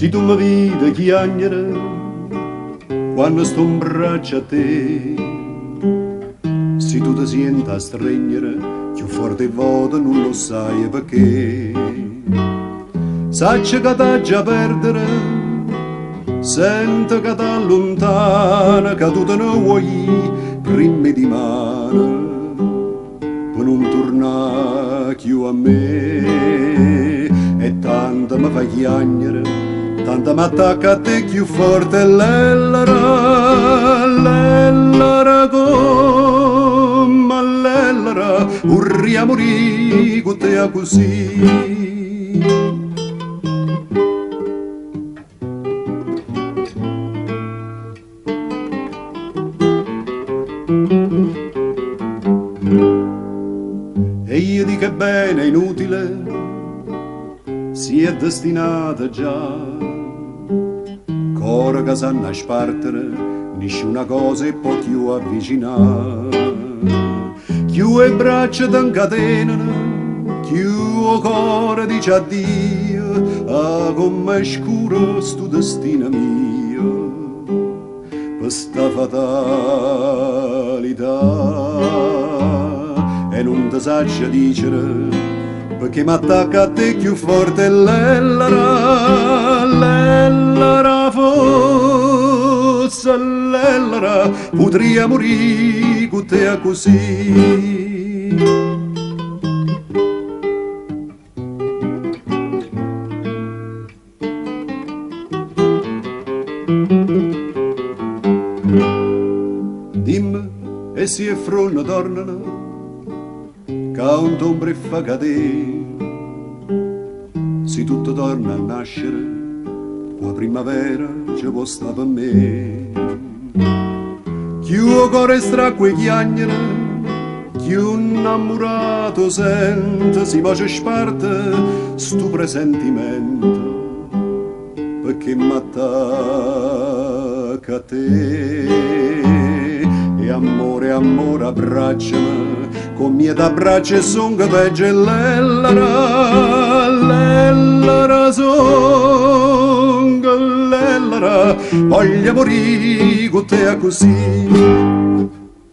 Chi tu mi vedi chiagnere quando sto in braccio a te, se tu ti senti a stringere più forte voto non lo sai perché. Sacci che t'ha già perdere, sento che t'allontana, che tu te ne vuoi prima di mano per non tornare più a me. E tanto mi fa chiagnere, tanto mi attacca a te più forte, l'ellera come l'ellera, vorrei morire con te così. E io dico che bene, è inutile, si è destinata già, ora che sanno a spartere, nessuna cosa è può più avvicinare. Più le braccia t'incatenano, più il cuore dice addio, ah come è scuro sto destino mio, per sta fatalità. E non ti saccia dicere, perché mi attacca a te più forte l'ellera fosse l'ellera, potrei morire con te così. Dimmi, e se è fronno tornano, canto ombre fa cadere, se tutto torna a nascere, la primavera ci può stare per me. Chiù il cuore stracque chiagnere, chiù innamorato sente, si voce sparte sto presentimento, perché m'attacca a te. E amore, amore, abbracciami, con mie t'abbraccia son che peggio l'ellera son che l'ellera, voglio morire con te così.